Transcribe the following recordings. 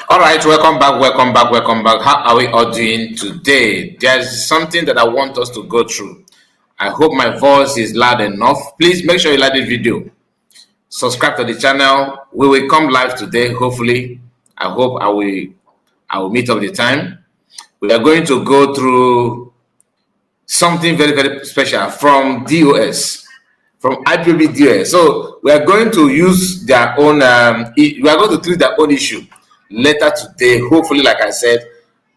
All right, welcome back. How are we all doing today? There's something that I want us to go through. I hope my voice is loud enough. Please make sure you like this video. Subscribe to the channel. We will come live today, hopefully. I hope I will meet up the time. We are going to go through something very, very special from DOS, from IPOB DOS. So we are going to use their own, we are going to treat their own issue later today. Hopefully, like I said,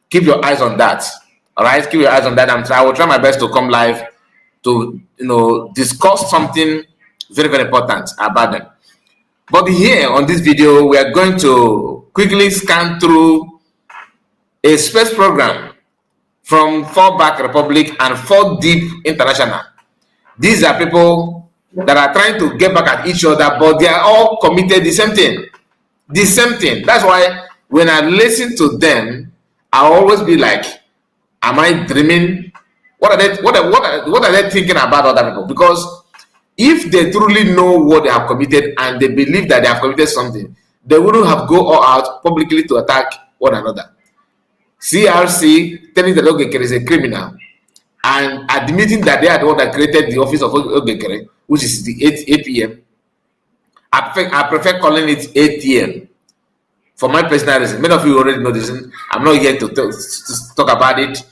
keep your eyes on that. All right, keep your eyes on that. I will try my best to come live to discuss something very, very important about them. But here on this video, we are going to quickly scan through a space program from Fallback Republic and Fall Deep International. These are people that are trying to get back at each other, but they are all committed the same thing. The same thing. That's why when I listen to them, I always be like, am I dreaming? What are they thinking about other people? Because if they truly know what they have committed and they believe that they have committed something, they wouldn't have go all out publicly to attack one another. CRC telling that Nkere is a criminal and admitting that they are the one that created the office of Nkere, which is the 8 APM. I prefer calling it ATM for my personal reason. Many of you already know this. I'm not here to talk about it.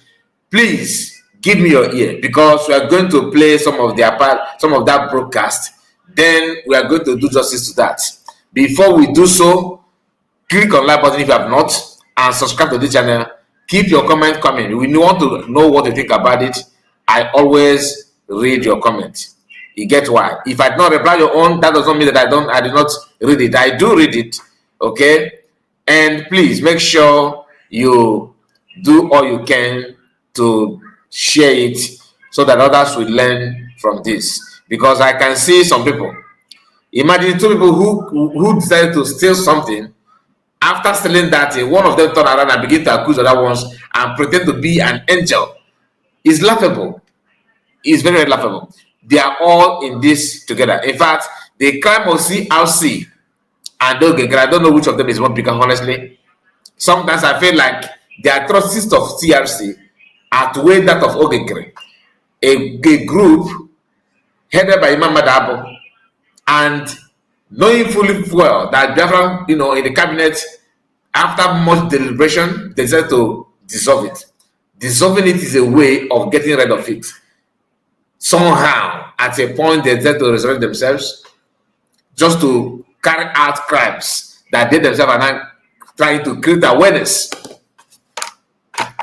Please give me your ear because we are going to play some of that broadcast. Then we are going to do justice to that. Before we do so, click on like button if you have not and subscribe to the channel. Keep your comment coming. We want to know what you think about it. I always read your comment. You get why? If I do not reply your own, that does not mean that I did not read it. I do read it. Okay? And please make sure you do all you can to share it so that others will learn from this. Because I can see some people. Imagine two people who decided to steal something. After stealing that, one of them turn around and begin to accuse other ones and pretend to be an angel. It's laughable. It's very, very laughable. They are all in this together. In fact, the crime of CRC and Nkere, I don't know which of them is more bigger, honestly. Sometimes I feel like the atrocities of CRC outweigh that of Nkere. A group headed by Imam Madabo and knowing fully well that Biafra, in the cabinet, after much deliberation, they decided to dissolve it. Dissolving it is a way of getting rid of it. Somehow, at a point, they decided to resurrect themselves just to carry out crimes that they themselves are now trying to create awareness.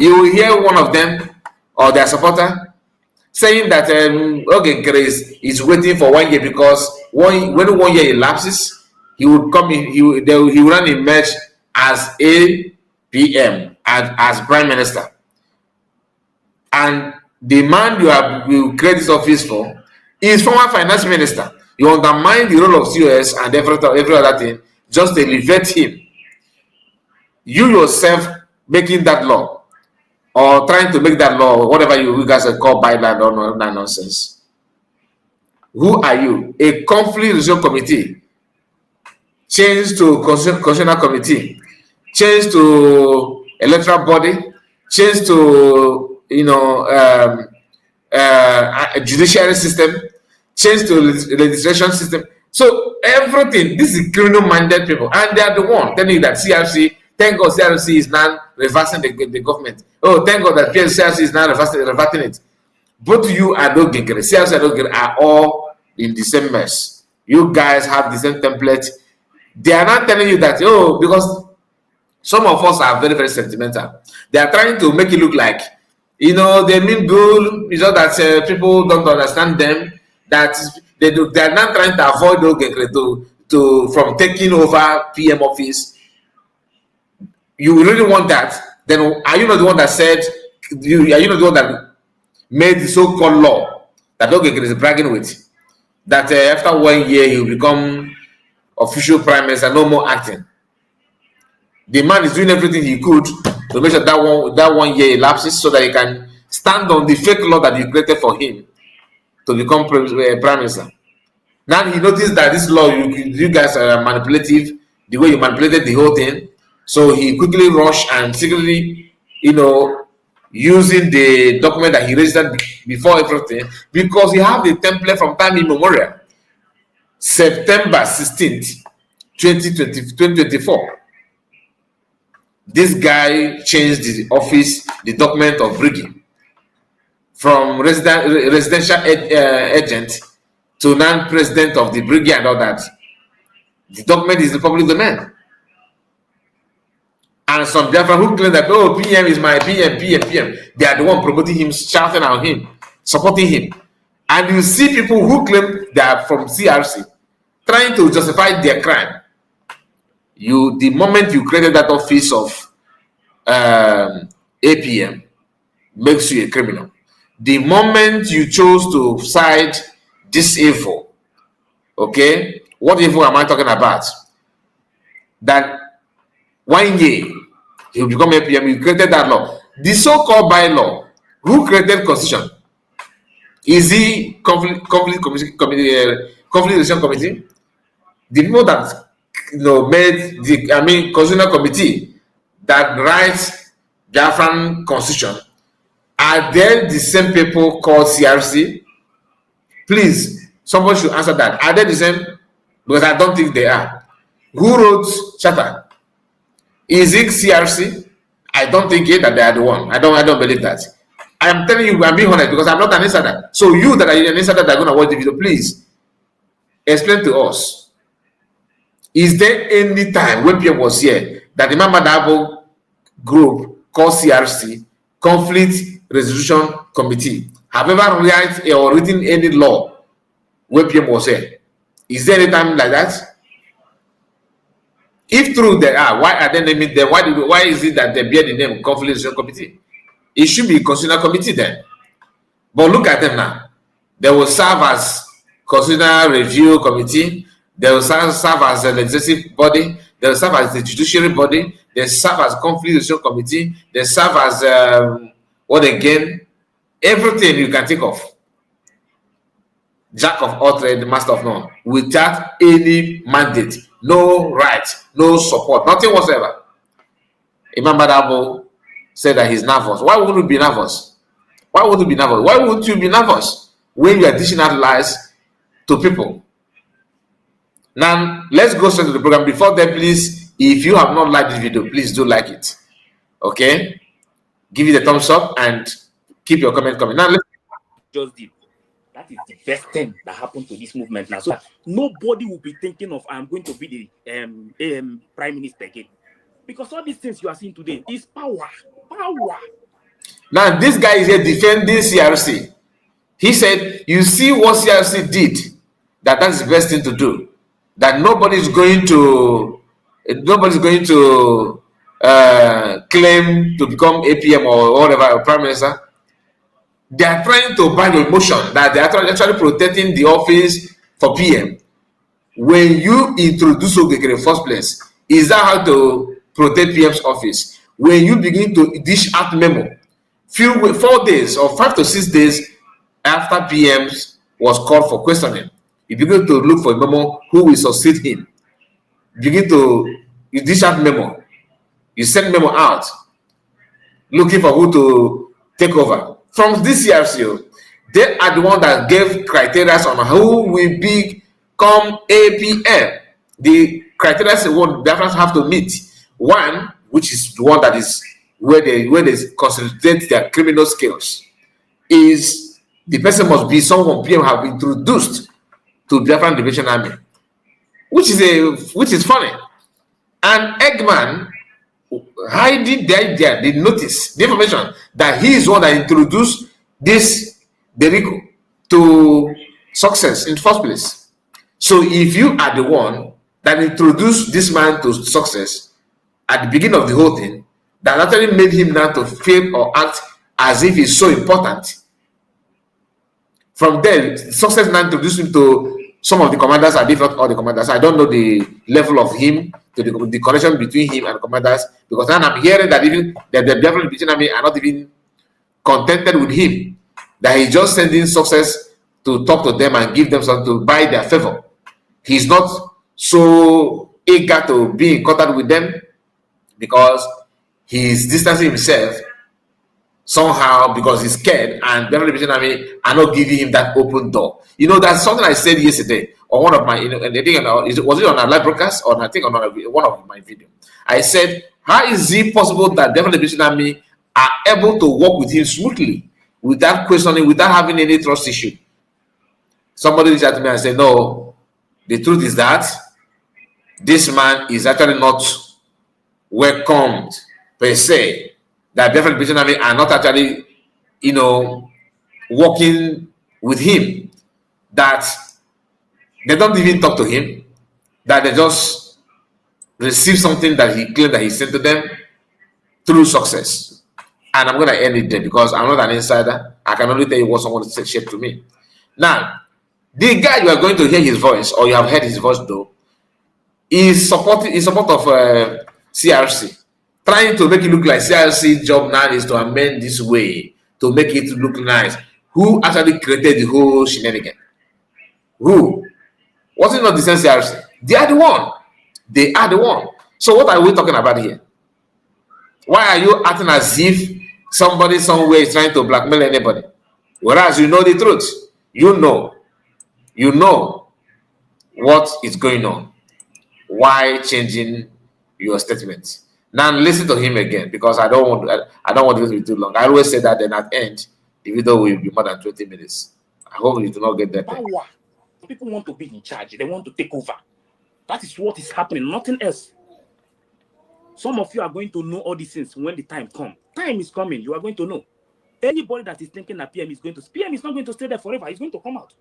You will hear one of them or their supporter saying that Nkere is waiting for 1 year because when 1 year elapses, he would come in, he would not emerge as a PM and as Prime Minister. And the man you create this office for is former Finance Minister. You undermine the role of COS and every other thing just to elevate him. You yourself making that law or trying to make that law, or whatever you guys call bylaw or that nonsense. Who are you? A conflict resolution committee change to constitutional committee, change to electoral body, change to judiciary system, change to legislation system. So everything, this is criminal-minded people, and they are the one telling you that CRC. Thank God CRC is now reversing the government. Oh, thank God that CRC is now reverting it. Both you and Nkere, CRC and Nkere are all in the same mess. You guys have the same template. They are not telling you that, because some of us are very, very sentimental. They are trying to make it look like, they mean good. It's just that people don't understand them. That they are not trying to avoid Nkere from taking over PM office. You really want that? Then are you not the one that said? Are you not the one that made the so-called law that Nkere is bragging with? That after 1 year he will become official prime minister, no more acting. The man is doing everything he could to make sure that one year elapses so that he can stand on the fake law that you created for him to become prime minister. Now he noticed that this law, you guys are manipulative, the way you manipulated the whole thing. So he quickly rushed and secretly, using the document that he registered before everything, because he have the template from time immemorial. September 16th, 2024. This guy changed the office, the document of Briggy from residential agent to non-president of the Briggy and all that. The document is the public domain. And some Biafran who claim that, oh, PM is my PM. They are the one promoting him, shouting at him, supporting him. And you see people who claim they are from CRC trying to justify their crime. The moment you created that office of APM makes you a criminal. The moment you chose to side this evil, okay, what evil am I talking about? That 1 year you become APM, you created that law. The so-called bylaw, who created constitution? Is he conflict resolution committee? The people that made the constitutional committee that writes Biafran constitution, are they the same people called CRC? Please, someone should answer that. Are they the same? Because I don't think they are. Who wrote charter? Is it CRC? I don't think that they are the one. I don't believe that. I am telling you, I'm being honest, because I'm not an insider. So you that are an insider that are going to watch the video, please explain to us. Is there any time when PM was here that the Mamadabo group called CRC, Conflict Resolution Committee, have ever written any law when PM was here? Is there any time like that? If true there are, why are they naming them? Why is it that they bear the name Conflict Resolution Committee? It should be Constitutional Committee then. But look at them now. They will serve as Constitutional Review Committee. They will serve as a legislative body. They will serve as the judiciary body. They serve as Conflict Resolution Committee. They serve as what again? Everything you can think of. Jack of all trades, master of none, without any mandate, no right, no support, nothing whatsoever. Imam Badabo said that he's nervous. Why would you be nervous? Why would you be nervous? Why would you be nervous when you are dishing out lies to people? Now, let's go straight to the program. Before that, please, if you have not liked this video, please do like it. Okay? Give it a thumbs up and keep your comment coming. Now, let's just did. That is the best thing that happened to this movement now. So nobody will be thinking of I'm going to be the prime minister again. Because all these things you are seeing today is power. Power. Now, this guy is here defending CRC. He said, you see what CRC did, that's the best thing to do. That nobody's going to claim to become APM or whatever, or prime minister. They are trying to buy the emotion that they are actually protecting the office for PM. When you introduce Nkere in the first place, is that how to protect PM's office? When you begin to dish out memo, 4 days or 5 to 6 days after PM was called for questioning, you begin to look for a memo who will succeed him. You dish out memo, you send memo out, looking for who to take over. From this CRC, they are the one that gave criteria on who will become APM. The criteria what Biafrans have to meet. One, which is the one that is where they consolidate their criminal skills, is the person must be someone PM have introduced to Biafran Liberation Army, which is funny. And Eggman hiding the notice, the information that he is one that introduced this Derico to success in the first place. So if you are the one that introduced this man to success at the beginning of the whole thing, that actually made him now to feel or act as if he's so important. From there, success now introduced him to some of the commanders. Are different, all the commanders. I don't know the level of him, to the connection between him and commanders, because now I'm hearing that even that the Biafran Liberation Army are not even contented with him, that he's just sending success to talk to them and give them something to buy their favor. He's not so eager to be in contact with them. because he's distancing himself somehow because he's scared, and definitely are not giving him that open door. You know, that's something I said yesterday on one of my, and I think was it on a live broadcast, or I think on one of my videos. I said, how is it possible that definitely are able to work with him smoothly without questioning, without having any trust issue? Somebody reached out to me and said, no, the truth is that this man is actually not welcomed per se. That definitely are not actually, working with him. That they don't even talk to him. That they just receive something that he claimed that he sent to them through success. And I'm going to end it there because I'm not an insider. I can only tell you what someone said to me. Now, the guy you are going to hear his voice, or you have heard his voice though, is support of CRC, trying to make it look like CRC job now is to amend this way to make it look nice. Who actually created the whole shenanigan? Who? Was it not the same CRC? They are the one. They are the one. So what are we talking about here? Why are you acting as if somebody somewhere is trying to blackmail anybody? Whereas you know the truth. You know what is going on. Why changing your statement? Now listen to him again, because I don't want this to be too long. I always say that then at the end, the video will be more than 20 minutes. I hope you do not get that. Power. People want to be in charge. They want to take over. That is what is happening. Nothing else. Some of you are going to know all these things when the time comes. Time is coming. You are going to know. Anybody that is thinking that PM is not going to stay there forever. It's going to come out.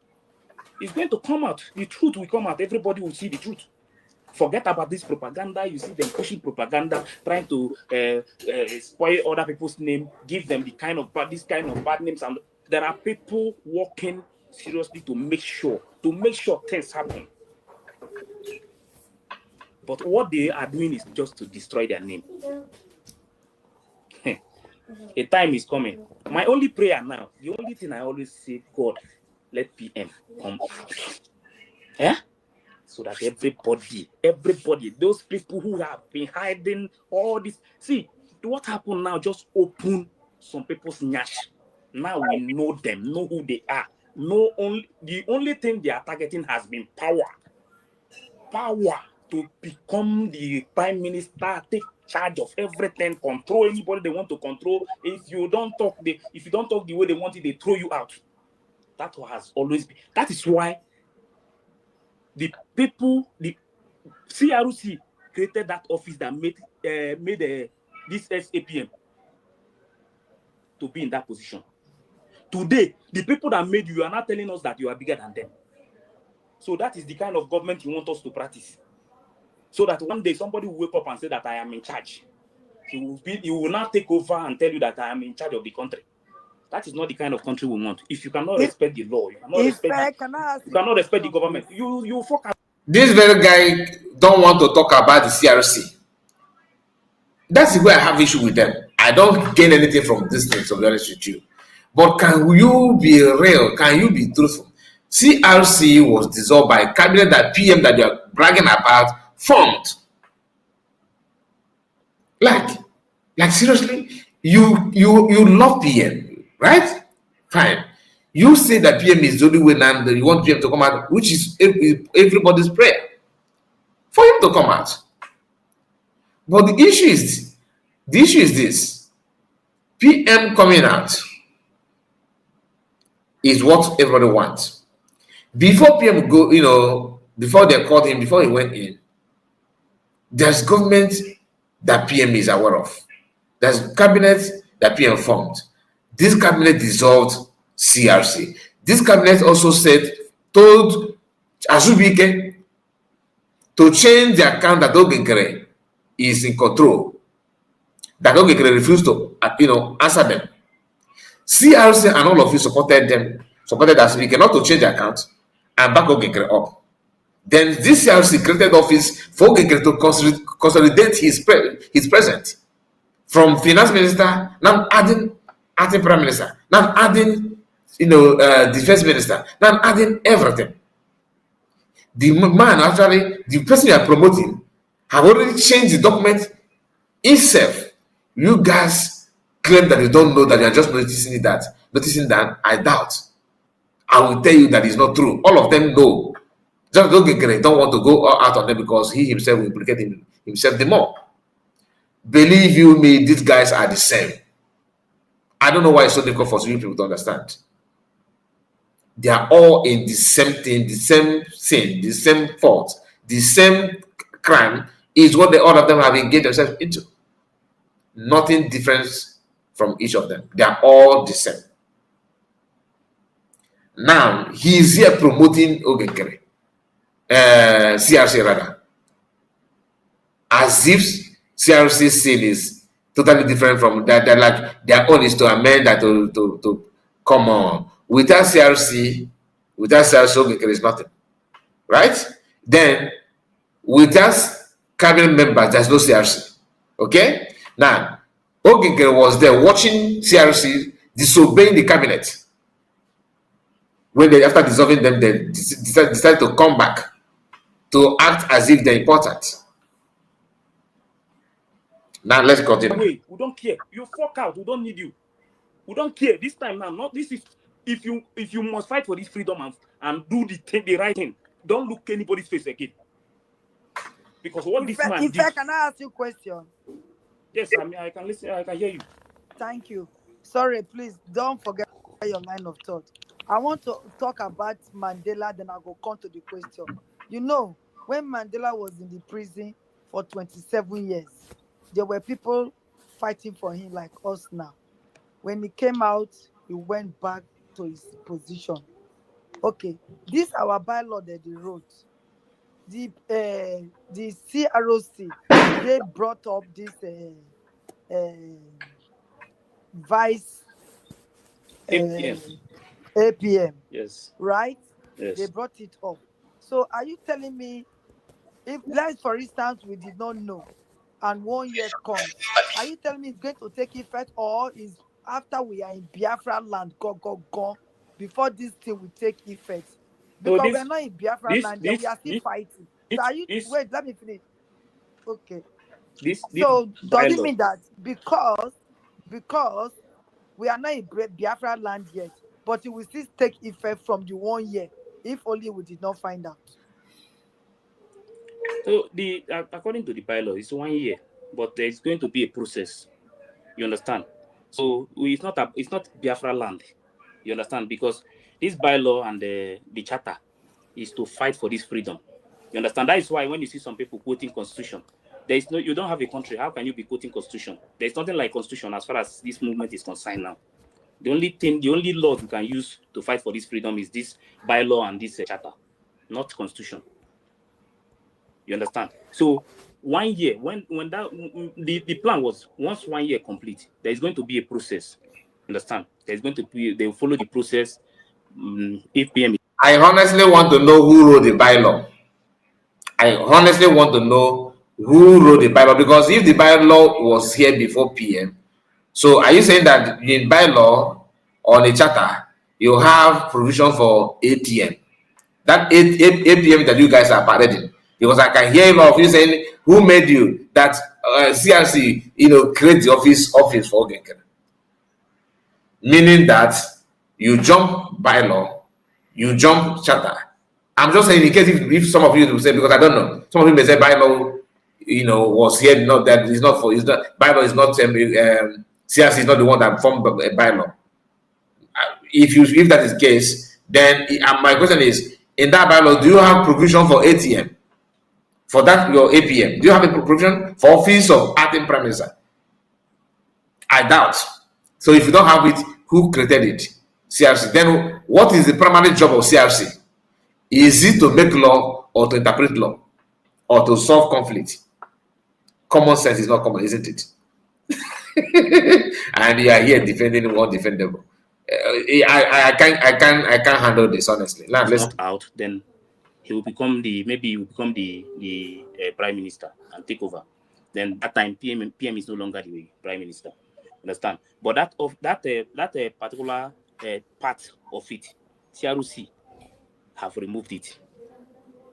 It's going to come out. The truth will come out. Everybody will see the truth. Forget about this propaganda. You see them pushing propaganda, trying to spoil other people's name, give them this kind of bad names. And there are people working seriously to make sure things happen. But what they are doing is just to destroy their name. A time is coming. My only prayer now, the only thing I always say, God, let PM come out. Yeah? So that everybody, those people who have been hiding all this. See, what happened now just open some people's nyash. Now we know them, know who they are. The only thing they are targeting has been power. Power to become the prime minister, take charge of everything, control anybody they want to control. If you don't talk the way they want it, they throw you out. That has always been. That is why the CRC created that office that made this SAPM to be in that position. Today, the people that made you are not telling us that you are bigger than them. So that is the kind of government you want us to practice. So that one day somebody will wake up and say that I am in charge. He will not take over and tell you that I am in charge of the country. That is not the kind of country we want. If you cannot respect the law, you cannot respect the government, you fuck up. This very guy don't want to talk about the CRC. That's the way I have issue with them. I don't gain anything from this thing, to be honest with you. But can you be real? Can you be truthful? CRC was dissolved by a cabinet that PM that you are bragging about formed. Like seriously, you love PM, right? Fine. You say that PM is the only way now that you want PM to come out, which is everybody's prayer for him to come out. But the issue is this: PM coming out is what everybody wants. Before PM go, before they called him, before he went in, there's government that PM is aware of. There's cabinet that PM formed. This cabinet dissolved CRC. This cabinet also told Azubike to change the account that Nkere is in control. That Nkere refused to, answer them. CRC and all of you supported Azubike not to change the account and back Nkere up. Then this CRC created office for Nkere to consolidate his presence. From finance minister, now adding prime minister, now adding defense minister, now adding everything. The man, actually, the person you are promoting, have already changed the document If you guys claim that you don't know, that you are just noticing that, I doubt. I will tell you that it's not true. All of them know. Just don't want to go out on them because he himself will implicate himself the more. Believe you me, these guys are the same. I don't know why it's so difficult for you people to understand. They are all in the same thing, the same sin, the same fault, the same crime is what all of them have engaged themselves into. Nothing different from each of them. They are all the same. Now, he is here promoting Nkere, CRC rather, as if CRC sin is totally different from that. Like their own is to amend that to come on. Without CRC, Nkere is nothing, right? Then, without cabinet members, there's no CRC. Okay? Now, Nkere was there watching CRC disobeying the cabinet. When they, after dissolving them, they decided to come back to act as if they're important. Now let's continue. Wait, we don't care. You fuck out. We don't need you. We don't care this time now. Not this is if you must fight for this freedom and do the right thing. Don't look anybody's face again. Because what this man did. Can I ask you a question? Yes, I can listen. I can hear you. Thank you. Sorry, please don't forget your line of thought. I want to talk about Mandela, then I'll go come to the question. You know, when Mandela was in the prison for 27 years, there were people fighting for him like us now. When he came out, he went back to his position. Okay, this our bylaw that they wrote. The CRC, they brought up this vice APM. Yes. Right? Yes. They brought it up. So are you telling me, if, like for instance, we did not know and 1 year comes, are you telling me it's going to take effect, or is after we are in Biafra land, go, before this thing will take effect? Because we're not in Biafra land, we are still fighting. So are you, wait, let me finish. Okay. So does it mean that because we are not in Biafra land yet, but it will still take effect from the 1 year, if only we did not find out? So according to the bylaw, it's 1 year, but there's going to be a process. You understand? So it's not Biafra land. You understand? Because this bylaw and the charter is to fight for this freedom. You understand? That is why when you see some people quoting constitution, you don't have a country. How can you be quoting constitution? There's nothing like constitution as far as this movement is concerned now. The only law you can use to fight for this freedom is this bylaw and this charter, not constitution. You understand? So 1 year, when that the plan was, once 1 year complete, there is going to be a process. Understand? There's going to be, they will follow the process. APM. I honestly want to know who wrote the bylaw. I honestly want to know who wrote the bylaw, because if the bylaw was here before PM, so are you saying that in bylaw or the charter you have provision for ATM? That APM that you guys are parading, because I can hear a lot of you saying, who made you that CRC, create the office for Nkere? Meaning that you jump bylaw, you jump charter. I'm just saying, in case if some of you will say, because I don't know, some of you may say bylaw, was here, not that it's not bylaw is not CRC is not the one that formed a bylaw. If that is the case, then my question is, in that bylaw, do you have provision for ATM? For that, your APM, do you have a provision for office of acting prime minister? I doubt. So if you don't have it, who created it? CRC. Then what is the primary job of CRC? Is it to make law or to interpret law or to solve conflict? Common sense is not common, isn't it? And you are here defending undefendable. I can't handle this, honestly. Now, let's not out, then he will become the prime minister and take over. Then that time PM is no longer the prime minister. Understand? But that particular part of it, CRC have removed it.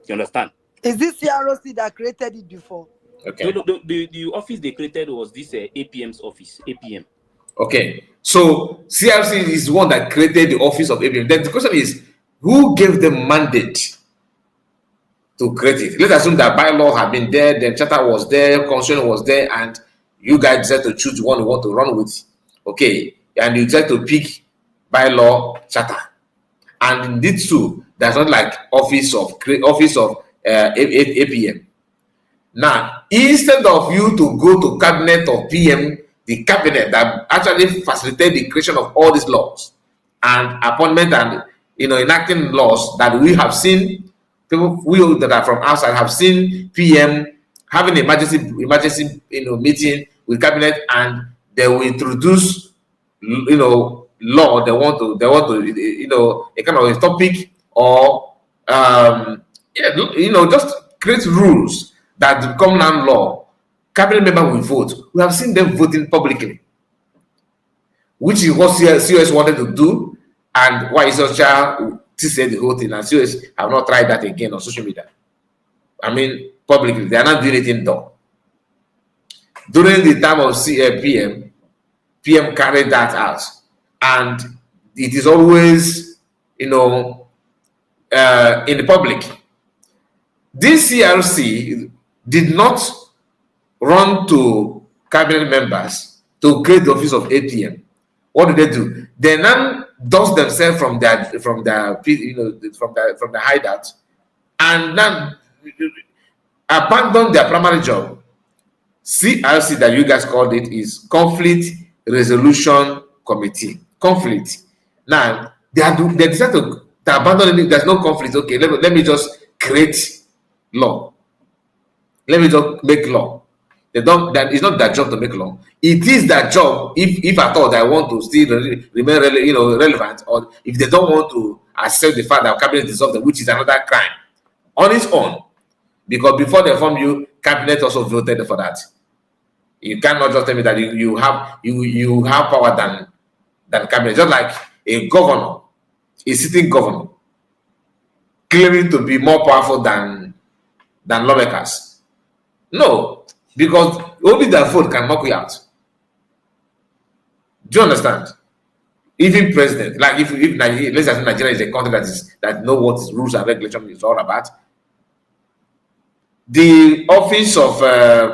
You understand? Is this CRC that created it before? Okay. The office they created was this APM's office, APM. Okay. So CRC is the one that created the office of APM. Then the question is, who gave them mandate to create it? Let's assume that bylaw had been there, the charter was there, constitution was there, and you guys decide to choose the one you want to run with. Okay. And you decide to pick bylaw, charter. And in these two, there's not like office of APM. Now, instead of you to go to cabinet of PM, the cabinet that actually facilitated the creation of all these laws and appointment and enacting laws that we have seen, people we that are from outside have seen PM having an emergency meeting with cabinet, and they will introduce law they want to a kind of a topic, or just create rules that become non-law. Cabinet member will vote. We have seen them voting publicly, which is what COS wanted to do, and why Isocha said the whole thing, and COS have not tried that again on social media. I mean, publicly, they are not doing anything though. During the time of PM carried that out, and it is always, in the public. This CRC did not run to cabinet members to create the office of APM. What do they do? They now dust themselves from the hideout, and then abandon their primary job. CRC that you guys called it is Conflict Resolution Committee. Conflict. Now they decide to abandon it. There's no conflict. Okay, let me just create law. Let me just make law. They don't. That is not their job to make law. It is their job, if at all they want to still remain relevant, or if they don't want to accept the fact that cabinet dissolved them, which is another crime on its own. Because before they form you, cabinet also voted for that. You cannot just tell me that you have power than cabinet. Just like a governor, a sitting governor, claiming to be more powerful than lawmakers. No, because only their vote can knock you out. Do you understand? Even president, like if Nigeria, let's assume Nigeria is a country that know what rules and regulation is all about. The office of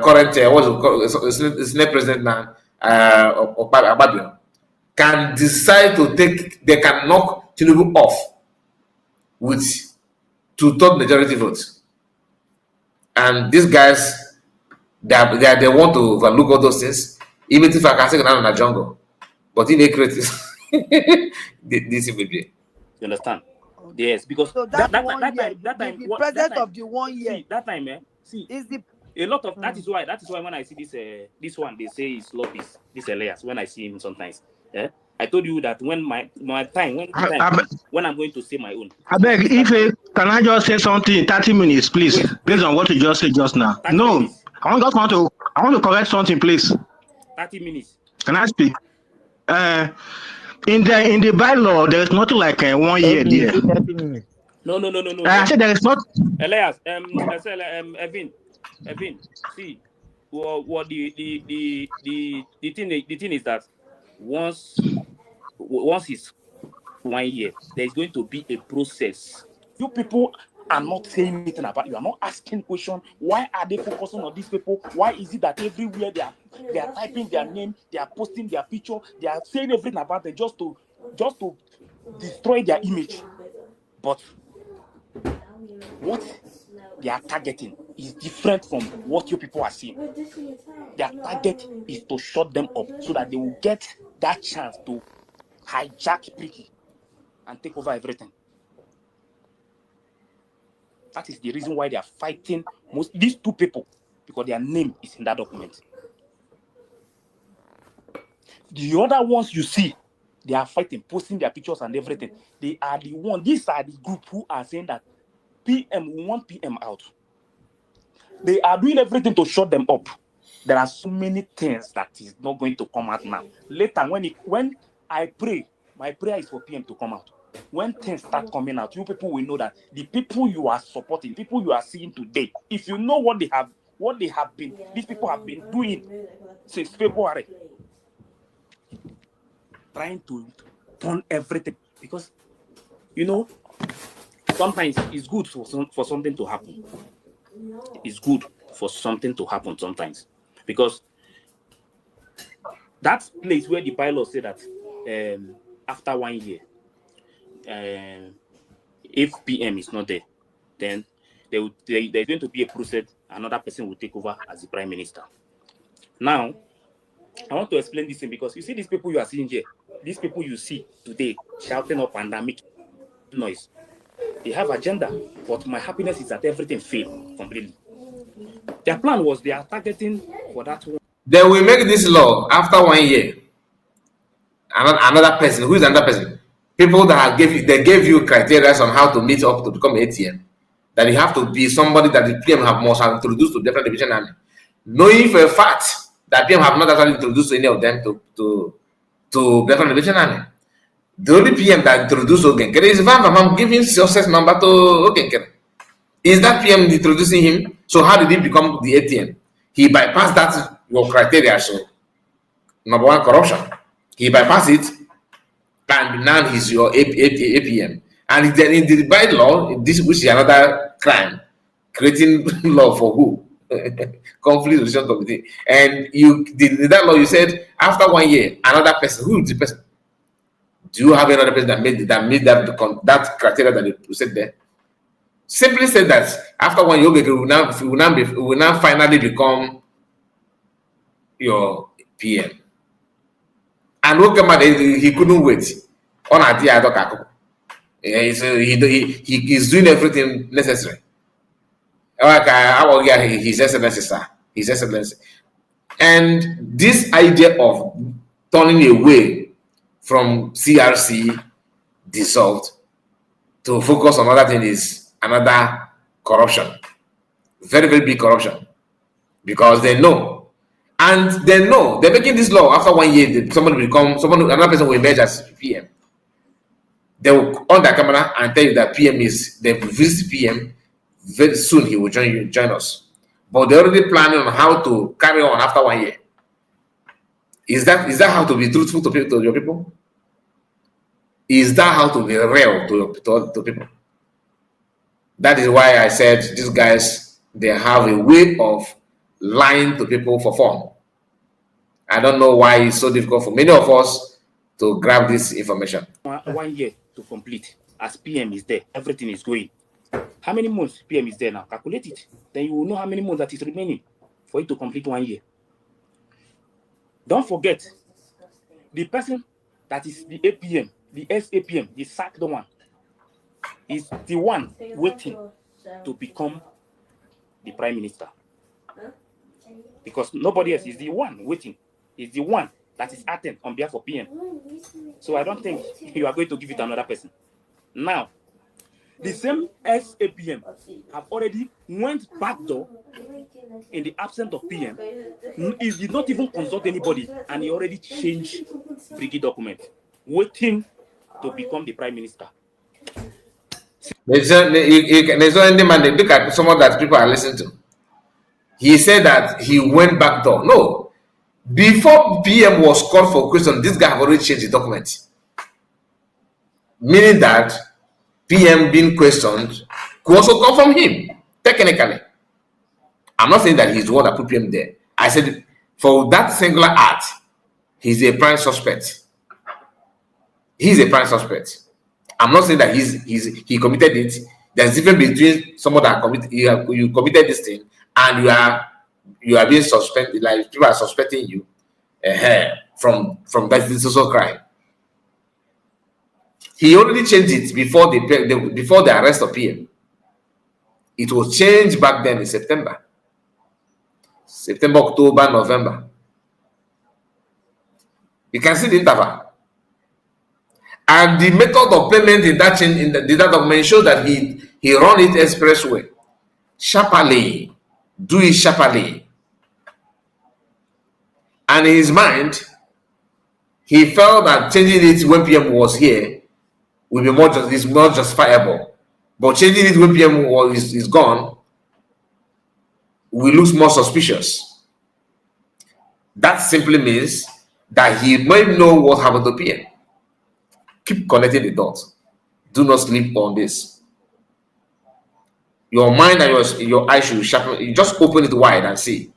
current Senate President now, Ababio, can decide they can knock Tinubu off with 2/3 majority votes. And these guys, they want to overlook all those things, even if I can say down in the jungle. But if they create this will be. You understand? Yes, because So that that time, the president of the 1 year see, that time, is the a lot of that is why when I see this one, they say it's lobbies, this Elias, when I see him sometimes. I told you that when my time when I'm going to say my own. I beg, can I just say something in 30 minutes, please, based on what you just said just now? No, minutes. I want to correct something, please. 30 minutes. Can I speak? In the bylaw, there is nothing like 1 year there. 30 minutes. No. I said there is not. Elias, Evan, see, what the thing is that once it's 1 year, there is going to be a process. You people are not saying anything about it. You are not asking questions. Why are they focusing on these people? Why is it that everywhere they are typing their name, they are posting their picture, they are saying everything about them just to destroy their image? But what they are targeting is different from what you people are seeing. Their target is to shut them up so that they will get that chance to hijack Pricky and take over everything. That is the reason why they are fighting these two people, because their name is in that document. The other ones you see, they are fighting, posting their pictures and everything. They are the one. These are the group who are saying that we want PM out. They are doing everything to shut them up. There are so many things that is not going to come out now. Later, when I pray, my prayer is for PM to come out. When things start coming out, you people will know that the people you are supporting, people you are seeing today, if you know what they have what these people have been doing since February, trying to turn everything, because sometimes it's good for something to happen. It's good for something to happen sometimes, because that place where the bylaw say that after 1 year, if PM is not there, then there's going to be a process. Another person will take over as the prime minister. Now, I want to explain this thing, because you see these people you are seeing here, these people you see today shouting up and making noise, they have agenda. But my happiness is that everything failed completely. Their plan was they are targeting for that one. They will make this law after 1 year. Another person, who is another person? People that gave you criteria on how to meet up to become ATM. That you have to be somebody that the PM must have introduced to different division army. Knowing for a fact that PM have not actually introduced any of them to different division army. The only PM that introduced Nkere is Van giving success number to Nkere. Is that PM introducing him? So how did he become the ATM? He bypassed that your criteria. So number one, corruption. He bypassed it, and now he's your APM. And then in the bylaw, this which is another crime, creating law for who? Conflict resolution committee. And in that law, you said after 1 year, another person. Who is the person? Do you have another person that made that criteria that you said there? Simply said that after 1 year, will now finally become your PM. And look at he couldn't wait. On a dia he is doing everything necessary. His excellency, sir. His excellency. And this idea of turning away from CRC dissolved to focus on other things is another corruption. Very, very big corruption. Because they know. And they know they're making this law after 1 year, another person will emerge as PM. They will on the camera and tell you that PM they will visit PM very soon. He will join us. But they're already planning on how to carry on after 1 year. Is that how to be truthful to your people? Is that how to be real to people? That is why I said these guys, they have a way of lying to people for fun. I don't know why it's so difficult for many of us to grab this information. 1 year to complete. As PM is there, everything is going. How many months PM is there now? Calculate it. Then you will know how many months that is remaining for it to complete 1 year. Don't forget, the person that is the APM, the SAPM, the sacked one, is the one waiting to become the prime minister. Because nobody else is the one waiting. Is the one that is acting on behalf of PM. So I don't think you are going to give it to another person. Now, the same SAPM have already went backdoor in the absence of PM. He did not even consult anybody, and he already changed brigade document, waiting to become the prime minister. There's no any man. Look at someone that people are listening to. He said that he went backdoor. No. Before PM was called for question, this guy have already changed the document. Meaning that PM being questioned could also come from him, technically. I'm not saying that he's the one that put PM there. I said for that singular act, he's a prime suspect. He's a prime suspect. I'm not saying that he committed it. There's a difference between someone that you committed this thing and you are being suspected, like people are suspecting you from that social crime. He already changed it before the arrest of PM. It was changed back then in September, October, November. You can see the interval. And the method of payment in that document shows that he run it expressway, sharply, do it sharply. And in his mind, he felt that changing it when PM was here will be more justifiable. But changing it when PM is gone we look more suspicious. That simply means that he might know what happened to PM. Keep connecting the dots. Do not sleep on this. Your mind and your eyes should sharpen. You just open it wide and see.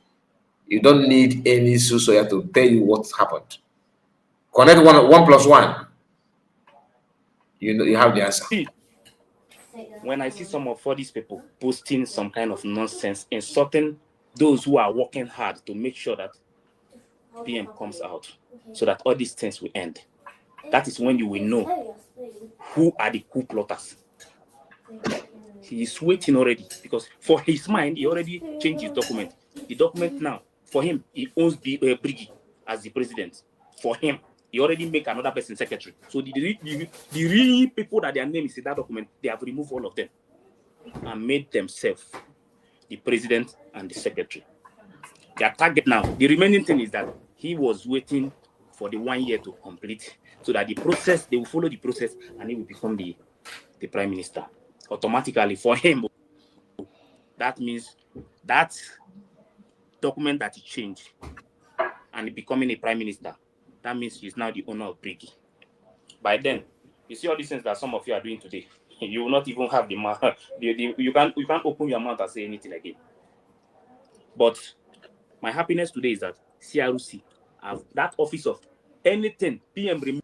You don't need any soothsayer to tell you what happened. Connect one plus one. You know you have the answer. When I see some of all these people posting some kind of nonsense, insulting those who are working hard to make sure that PM comes out, so that all these things will end, that is when you will know who are the coup plotters. He is waiting already, because for his mind, he already changed his document. The document now, for him, he owns Briggy as the president. For him, he already make another person secretary. So the real people that their name is in that document, they have removed all of them and made themselves the president and the secretary. Their target now, the remaining thing is that he was waiting for the 1 year to complete, so that the process, they will follow the process and he will become the prime minister. Automatically for him, that means that document that he changed and becoming a prime minister, that means he's now the owner of Briggy. By then, you see all these things that some of you are doing today, you will not even have the mouth. You can't open your mouth and say anything again. But my happiness today is that CRC have that office of anything PM.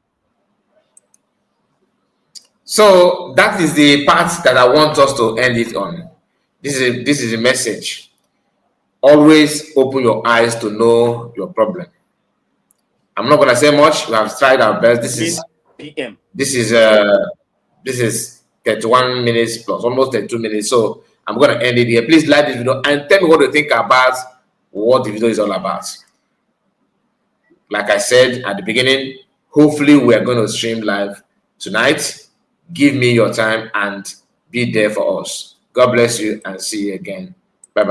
So that is the part that I want us to end it on. This is a message. Always open your eyes to know your problem. I'm not gonna say much. We have tried our best. This is PM. This is 31 minutes plus, almost 32 minutes. So I'm gonna end it here. Please like this video and tell me what you think about what the video is all about. Like I said at the beginning, hopefully we are going to stream live tonight. Give me your time and be there for us. God bless you and see you again.